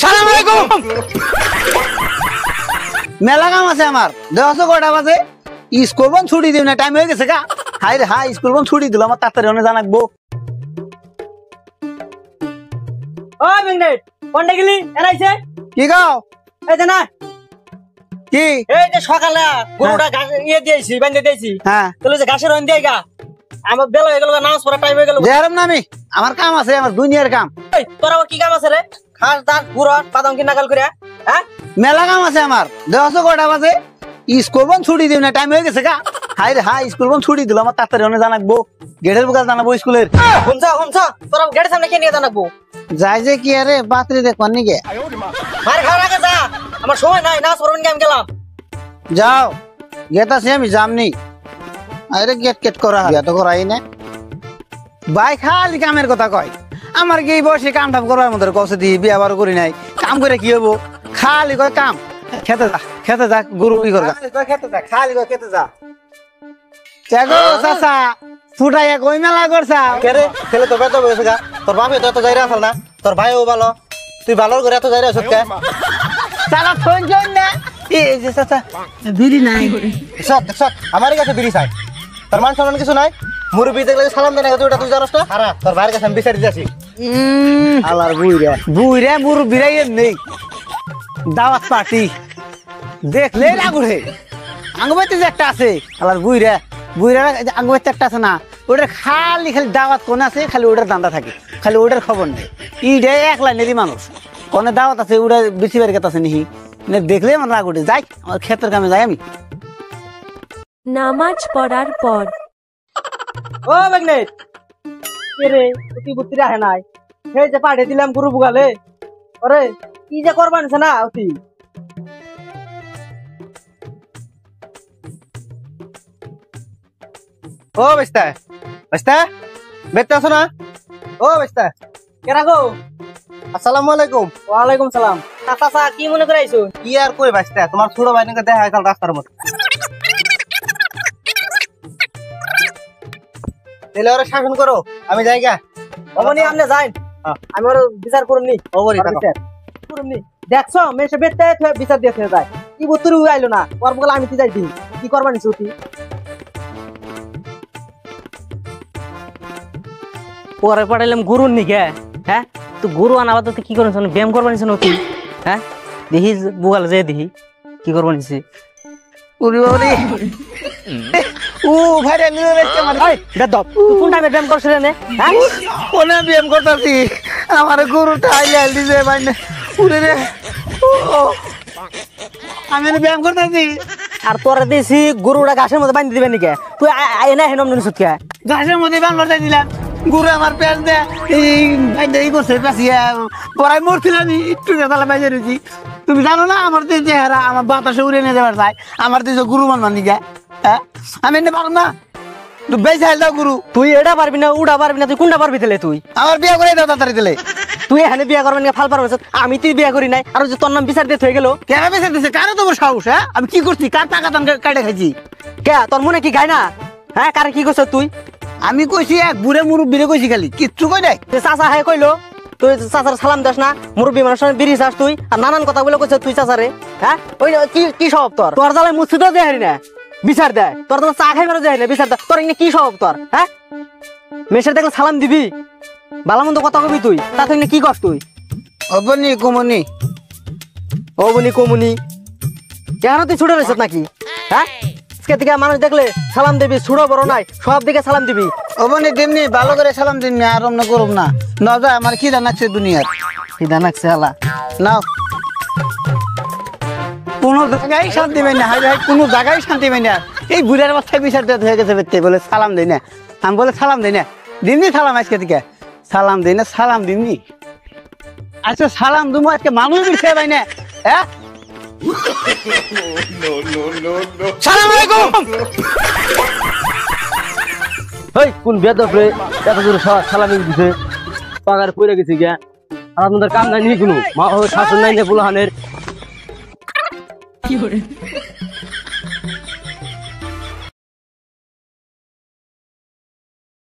সালাম আলাইকুম। মেলা কাম আছে আমার, দেখছো কটা বাজে? স্কুল বন্ধ ছুটি দিও না, টাইম হয়ে গেছে গা। হাই রে হাই, স্কুল বন্ধ ছুটি দিল, আমার তাড়াতাড়ি অনেক জানাকবো। ও ম্যাগনেট কোনটা গেলি এরাইছে কি গাও? এই যে না কি এই যে সকালে গরুটা ঘাস ইয়ে দিয়েছি বাঁধে দিয়েছি। হ্যাঁ তাহলে যে ঘাসের রন দিয়ে গা আমার বেলা হয়ে গেল, নামাজ পড়ার টাইম হয়ে গেল। যেরম না আমার কাম আছে, আমার দুনিয়ার কাম। এই তোর আবার কি কাম আছে রে? ঘাস দাস গুড় বাদাম কি নাগাল করে হ্যাঁ? মেলা কাম আছে আমার, দেখছো কটা বাজে? স্কুল বন্ধ ছুটি দিও না, টাইম হয়ে গেছে গা। হাই রে হাই, স্কুল বন্ধ ছুটি দিল, আমার তাড়াতাড়ি অনেক জানাকবো। গেটের বুকা জানাবো স্কুলের। শুনছ তোর গেটের সামনে কে নিয়ে জানাবো? যাই যে কি আরে বাতরি দেখবার নিকে মার খাওয়ার আগে যা, আমার সময় নাই, নামাজ পড়বেন আমি গেলাম। যাও গেট আছে, আমি যামনি। আরে গেট কেট করা তো করাই না ভাই, খালি কামের কথা কয়। আমার কি এই বয়সে কাম টাম করবার মতো কষে দিই, বিয়ে আবার করি নাই, কাম করে কি হবো? খালি কয় কাম। খেতে যা গরু ই কর, খেতে যা, খালি কয় খেতে যা। গো চাচা ফুটাইয়া কই মেলা করছা? রে ছেলে তো বেত বসে গা, তোর বাপে তো এত যাইরা আসল না, তোর ভাইও ভালো, তুই ভালো করে এত যাইরা আসত কে? চালা ফোন জন্য না এই যে চাচা বিড়ি নাই। সব সব আমারই কাছে বিড়ি চাই, তোর মান সম্মান কিছু নাই। মুরব্বি দেখলে সালাম দেয় না, তুই তুই জানোস না? হারা তোর ভাইয়ের কাছে আমি বিচারি যাচ্ছি। আলার বুইরা মুরব্বিরাই নেই দাওয়াত পার্টি দেখলে লাগুড়ে। আঙ্গুবাইতে যে একটা আছে আলার বুইরা আঙ্গুবাইতে একটা আছে না, ওটার খালি দাওয়াত কোন আছে, খালি ওটার দান্দা থাকে, খালি ওটার খবর নেই। ইডে এক লাইনেরই মানুষ, কোনে দাওয়াত আছে ওটা বেশি বাড়ির কথা আছে নিহি, দেখলে আমার রাগ উঠে যাই, আমার ক্ষেতের কামে যাই আমি। নামাজ পড়ার পর ও ম্যাগনেট রে তুই বুদ্ধি রাখে নাই, এই যে পাঠিয়ে দিলাম গরু বুগালে, ওরে কি যে করবা নিছে না অতি। ও বেস্তা বেস্তা বেতে আছো না? ও বেস্তা কে রাখো? আসসালামু আলাইকুম। ওয়ালাইকুম সালাম। চাচা কি মনে করে আইছো? কি আর কই বেস্তা, তোমার ছোট ভাইকে দেখা কাল রাস্তার মধ্যে, তাহলে ওরা শাসন করো, আমি যাই গা। অমনি আপনি যাই, আমি ওর বিচার করুমনি। করুমনি দেখছো মেসে বেতে বিচার দিয়ে যায়, কি বুতুরি আইলো না, ওর বলে আমি যাই দিই, কি করবা নিছো তুই? পরে পাঠাইলাম গরুর নিকে, হ্যাঁ তো গরু আনাবা তো কি করেছ, ব্যায়াম করবা নিছ তুই? হ্যাঁ দেখি বুগাল যে দেখি কি করবা নিছি। ও ভাই রে নিয়ে রেখে মার ভাই বেদব কোন টাইমে ব্যায়াম করছ রে? হ্যাঁ কোনে ব্যায়াম করতাছি, আমার গরুটা আইলে দিছে ভাই না পুরে রে। আমি ব্যায়াম করতাছি আর তোরা দিছি গরুটা ঘাসের মধ্যে বাঁধি দিবে নিকে, তুই এনে হেনম নিছ কে? ঘাসের মধ্যে বান মারতে দিলাম, গরু আমার পেঁচ দে এই করছে পেঁচিয়া পড়াই মরছিলাম, একটু তাহলে বাইরে রয়েছি। তুমি জানো না আমার যে চেহারা, আমার বাতাসে উড়ে নিয়ে যাবার চাই, আমার তো গুরু মানবার নিকে। হ্যাঁ আমি এনে পারব না, তুই বেশ দাও গুরু। তুই এটা পারবি না, উড়া পারবি না, তুই কোনটা পারবি তাহলে? তুই আমার বিয়ে করে দাও তাড়াতাড়ি দিলে। তুই এখানে বিয়ে করবেন না, ফাল পারবে? আমি তুই বিয়ে করি নাই, আর যে তোর নাম বিচার দিয়ে হয়ে গেল। কেন বিচার দিছে? কারো তোমার সাহস? হ্যাঁ আমি কি করছি? কার টাকা দাম কাটে খাইছি? কে তোর মনে কি গায় না? হ্যাঁ কারে কি করছ তুই? আমি কইছি এক বুড়ে মুরব্বিরে কইছি, খালি কিচ্ছু কই নাই। চাচা হ্যাঁ কইলো, তুই চাচার সালাম দাস না, মুরব্বী মানুষ বিড়ি চাস তুই, আর নানান কথা বলে কইছ তুই চাচারে। হ্যাঁ ওই কি কি স্বভাব তোর? তোর জ্বালায় মুছিতেও দেয় না বিচার দেয়, তোর তো চা খাইবারও দেয় না বিচার দেয়, তোর কি স্বভাব তোর? হ্যাঁ মেসের দেখলে সালাম দিবি, ভালো মন্দ কথা কবি তুই, তা তুই কি কর তুই? অবনি কমনি অবনি কমুনি কেন তুই ছুটে রয়েছ নাকি? হ্যাঁ থেকে মানুষ দেখলে সালাম দিবি, ছুড়ো বড় নাই সব দিকে সালাম দিবি। অবনি দিমনি ভালো করে সালাম দিমনি, আর অন্য করব না। না যা আমার কি জানাচ্ছে দুনিয়ার, কি জানাচ্ছে আলা নাও। কোনো জায়গায় শান্তি পাই না, হাই হাই কোনো জায়গায় শান্তি পাই না। এই বুড়ার বাচ্চায় বিচার দিতে হয়ে গেছে বেতে, বলে সালাম দেই না। আমি বলে সালাম দেই না, দিমনি সালাম আজকে থেকে সালাম দেই না, সালাম দিমনি। আচ্ছা সালাম দুমো আজকে মানুষ বিষয় পাই না। হ্যাঁ সালাম আলাইকুম। ওই কোন বেদব রে এত জোরে সালামি দিছে, পাগার পড়ে গেছি গিয়া। আর আপনাদের কাম নাই নি কোনো, মা শাসন নাই না বুলাহানের। কি করে